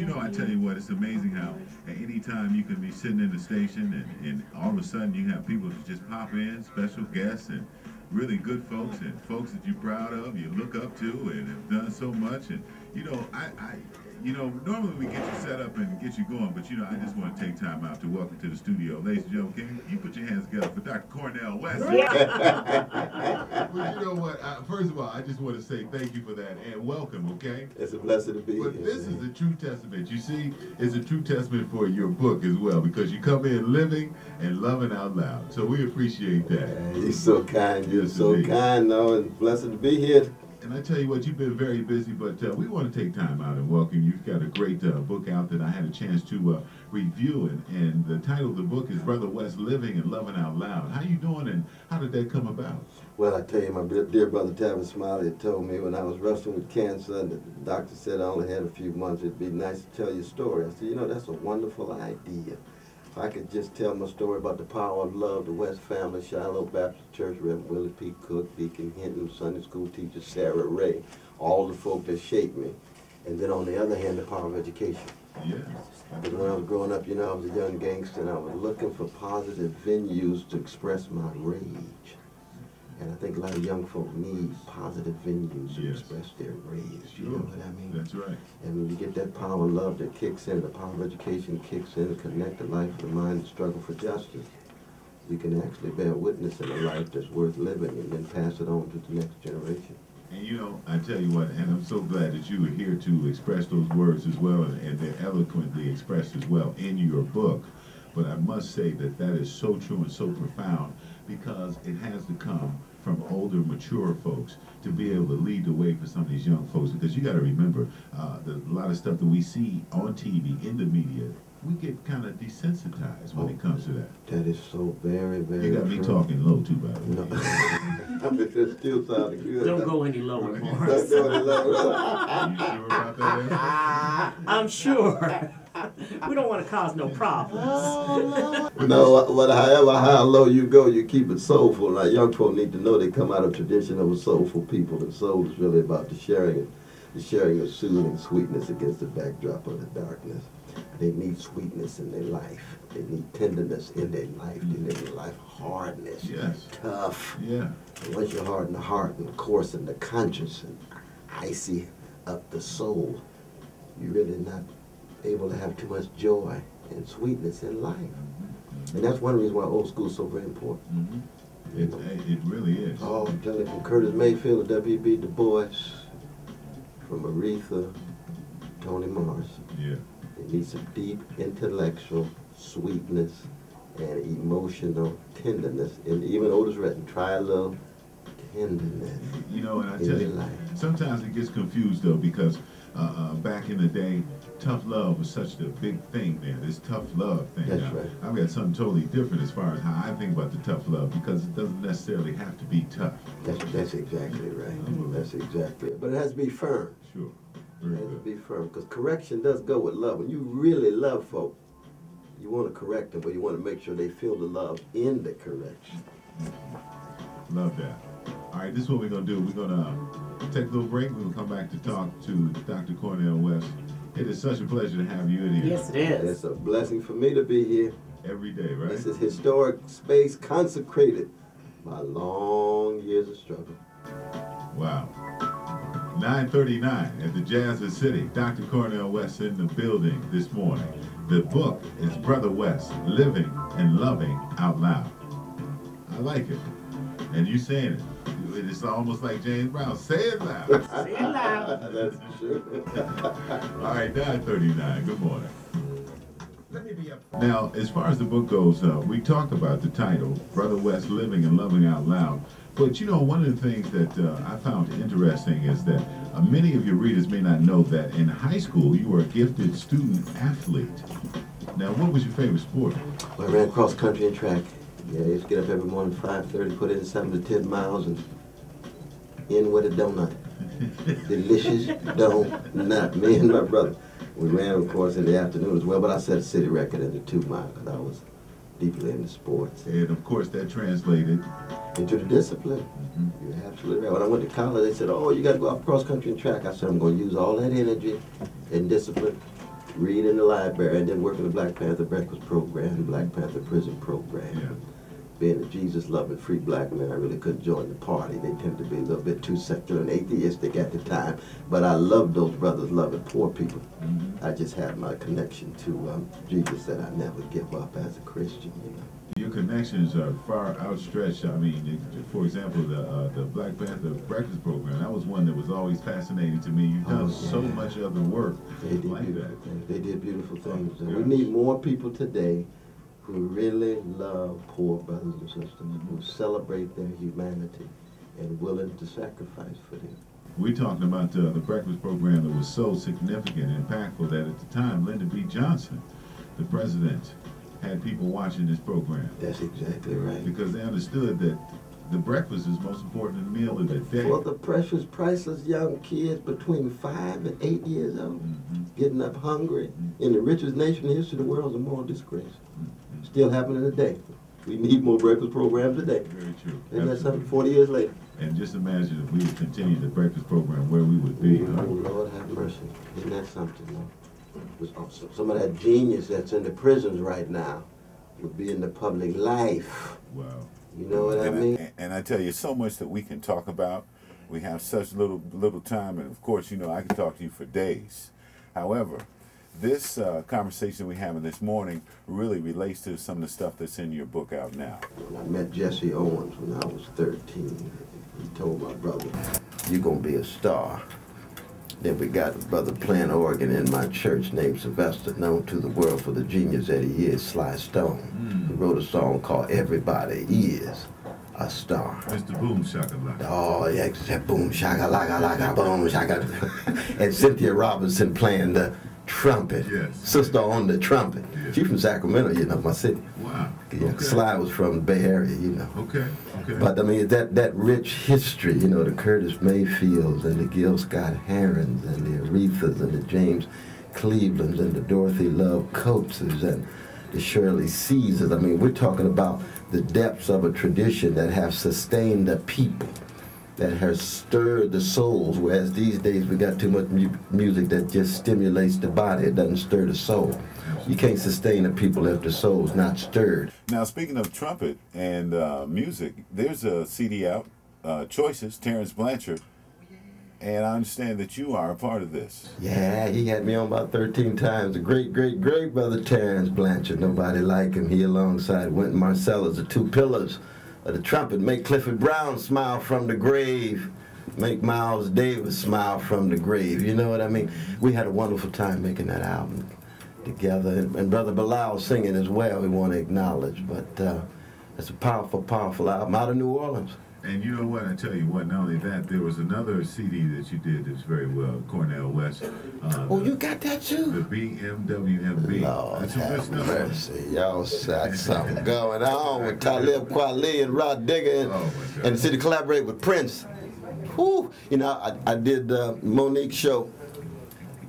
you know, I tell you what, it's amazing how at any time you can be sitting in the station and all of a sudden you have people that just pop in, special guests and really good folks and folks that you're proud of, you look up to and have done so much. And, you know, you know, normally we get you set up and get you going, but, you know, I just want to take time out to welcome to the studio. Ladies and gentlemen, can you put your hands together for Dr. Cornell West? Well, you know what? First of all, I just want to say thank you for that and welcome, okay? It's a blessing to be here. But this is a true testament. You see, it's a true testament for your book as well, because you come in living and loving out loud. So we appreciate that. You're so kind. You're Yes, so indeed. kind, no, and blessed to be here. And I tell you what, you've been very busy, but we want to take time out and welcome you. You've got a great book out that I had a chance to review, and the title of the book is Brother West, Living and Loving Out Loud. How you doing, and how did that come about? Well, I tell you, my dear brother Tavis Smiley had told me when I was wrestling with cancer, and the doctor said I only had a few months, it'd be nice to tell your story. I said, you know, that's a wonderful idea. If I could just tell my story about the power of love, the West family, Shiloh Baptist Church, Reverend Willie P. Cook, Deacon Hinton, Sunday school teacher Sarah Ray, all the folk that shaped me. And then on the other hand, the power of education. Yeah. Because when I was growing up, you know, I was a young gangster and I was looking for positive venues to express my rage. And I think a lot of young folk need positive venues to express their rage. Sure. You know what I mean? That's right. And when you get that power of love that kicks in, the power of education kicks in, to connect the life of the mind and struggle for justice, you can actually bear witness in a life that's worth living and then pass it on to the next generation. And you know, I tell you what, and I'm so glad that you were here to express those words as well, and they're eloquently expressed as well in your book. But I must say that that is so true and so profound, because it has to come from older, mature folks to be able to lead the way for some of these young folks. Because you got to remember, a lot of stuff that we see on TV, in the media, we get kind of desensitized when it comes to that. That is so very, very You got me talking low too, by the way. No. I mean, it still sounding good. Don't go any lower, Morris. Don't go any lower. Are you sure about that? I'm sure. We don't want to cause no problems. No, however how low you go, you keep it soulful. Now, young folk need to know they come out of tradition of a soulful people, and soul is really about the sharing of soothing sweetness against the backdrop of the darkness. They need sweetness in their life. They need tenderness in their life. They need life hardness, tough. Yeah. And once you harden the heart and coarse in the conscience and icy up the soul, you're really not able to have too much joy and sweetness in life. And that's one reason why old school is so very important. It really is. Oh, I'm telling you, from Curtis Mayfield to W.B. Du Bois, from Aretha, Toni Morrison. Yeah. It needs some deep intellectual sweetness and emotional tenderness. And even Otis Redding, try a little tenderness. You know, and I tell you, sometimes it gets confused though, because back in the day, tough love was such a big thing there. This tough love thing. That's now, right. I've got something totally different as far as how I think about the tough love, because it doesn't necessarily have to be tough. That's exactly right. That's exactly it. But it has to be firm. Sure. It has to be firm, because correction does go with love. When you really love folk, you want to correct them, but you want to make sure they feel the love in the correction. Love that. All right, this is what we're going to do. We're going to take a little break. We're going to come back to talk to Dr. Cornell West. It is such a pleasure to have you in here. Yes, it is. It's a blessing for me to be here. Every day, right? This is historic space consecrated by long years of struggle. Wow. 9:39 at the Jazz City. Dr. Cornell West in the building this morning. The book is Brother West, Living and Loving Out Loud. I like it. And you saying it. It's almost like James Brown. Say it loud. Say it loud. That's true. All right, 9:39. Good morning. Let me be up. Now, as far as the book goes, we talked about the title, Brother West, Living and Loving Out Loud. But you know, one of the things that I found interesting is that many of your readers may not know that in high school you were a gifted student athlete. Now, what was your favorite sport? Well, I ran cross country and track. Yeah, I used to get up every morning 5:30, put in 7 to 10 miles, and in with a donut. Delicious donut. Me and my brother. We ran, of course, in the afternoon as well, but I set a city record in the 2 mile because I was deeply into sports. And of course, that translated into the discipline. You're absolutely right. When I went to college, they said, oh, you got to go off cross country and track. I said, I'm going to use all that energy and discipline read in the library, and then work in the Black Panther Breakfast Program, Black Panther Prison Program. Yeah. Being a Jesus-loving free black man, I really couldn't join the party. They tend to be a little bit too secular and atheistic at the time. But I love those brothers loving poor people. I just have my connection to Jesus that I never give up as a Christian, you know. Your connections are far outstretched. I mean, for example, the Black Panther Breakfast Program, that was one that was always fascinating to me. You've done so much other work like that. They did beautiful things. And we need more people today who really love poor brothers and sisters, who celebrate their humanity and willing to sacrifice for them. We're talking about the breakfast program that was so significant and impactful that at the time, Lyndon B. Johnson, the president, had people watching this program. That's exactly right. Because they understood that the breakfast is most important meal of the day. For the precious, priceless young kids between 5 and 8 years old, getting up hungry in the richest nation in the history of the world is a moral disgrace. Still happening today. We need more breakfast programs today. Very true. Isn't that something 40 years later? And just imagine if we would continue the breakfast program, where we would be. Oh, Lord have mercy. Isn't that something, though? Some of that genius that's in the prisons right now would be in the public life. Wow. You know what I mean? And I tell you, so much that we can talk about. We have such little time, and of course, you know, I can talk to you for days. However, this conversation we're having this morning really relates to some of the stuff that's in your book out now. I met Jesse Owens when I was 13. He told my brother, "You're going to be a star." Then we got a brother playing organ in my church named Sylvester, known to the world for the genius that he is, Sly Stone. He wrote a song called "Everybody Is a Star." Mr. Boom Shakalaka. Oh, yeah, except boom shakalaka, boom shaka. And Cynthia Robinson playing the trumpet. Yes. Sister on the trumpet. Yes. She's from Sacramento, you know, my city. Wow. Yeah, Okay. Sly was from the Bay Area, you know. Okay. Okay. But I mean, that rich history, you know, the Curtis Mayfields and the Gil Scott Herons and the Arethas and the James Clevelands and the Dorothy Love Coateses and the Shirley Caesars. I mean, we're talking about the depths of a tradition that have sustained the people, that has stirred the souls, whereas these days we got too much music that just stimulates the body. It doesn't stir the soul. You can't sustain the people if the soul's not stirred. Now, speaking of trumpet and music, there's a CD out, Choices, Terrence Blanchard, and I understand that you are a part of this. Yeah, he had me on about 13 times. The great, great, great brother Terrence Blanchard. Nobody like him. He alongside Wynton Marsalis, the two pillars of the trumpet. Make Clifford Brown smile from the grave. Make Miles Davis smile from the grave. You know what I mean? We had a wonderful time making that album together. And Brother Bilal singing as well, we want to acknowledge. But it's a powerful, powerful album out of New Orleans. And you know what? I tell you what, not only that, there was another CD that you did that's very well, Cornell West. Oh, you got that too? The BMWMB. Lord That's some good have stuff. mercy. Y'all got something going on with Talib Kweli and Rod Digger and the city collaborate with Prince. Whew. You know, I did Monique's show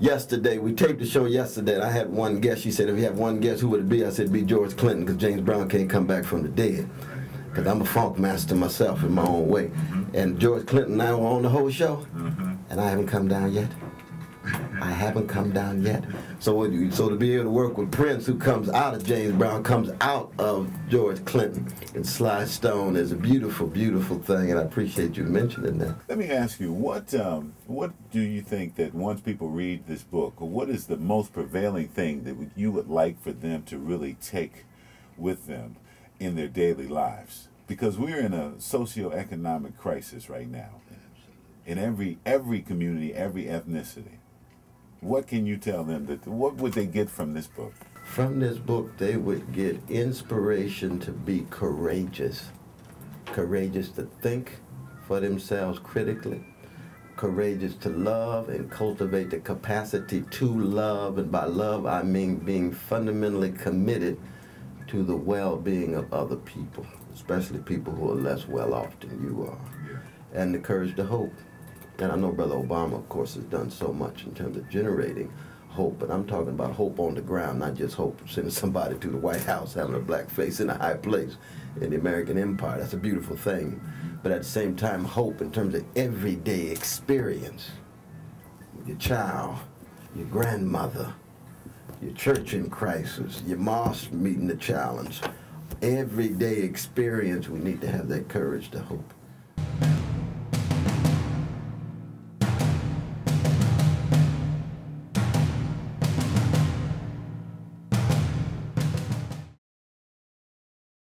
yesterday. We taped the show yesterday, and I had one guest. She said, if you have one guest, who would it be? I said, it'd be George Clinton, because James Brown can't come back from the dead. Because I'm a funk master myself in my own way. And George Clinton and I were on the whole show, and I haven't come down yet. I haven't come down yet. So to be able to work with Prince, who comes out of James Brown, comes out of George Clinton, and Sly Stone is a beautiful, beautiful thing, and I appreciate you mentioning that. Let me ask you, what do you think that once people read this book, or what is the most prevailing thing that you would like for them to really take with them in their daily lives? Because we're in a socioeconomic crisis right now in every community, every ethnicity. What can you tell them? What would they get from this book? From this book, they would get inspiration to be courageous. Courageous to think for themselves critically. Courageous to love and cultivate the capacity to love. And by love, I mean being fundamentally committed to the well-being of other people, especially people who are less well-off than you are. Yeah. And the courage to hope. And I know Brother Obama, of course, has done so much in terms of generating hope, but I'm talking about hope on the ground, not just hope sending somebody to the White House having a black face in a high place in the American empire. That's a beautiful thing. But at the same time, hope in terms of everyday experience with your child, your grandmother, your church in crisis, your mosque meeting the challenge. Everyday experience, we need to have that courage to hope.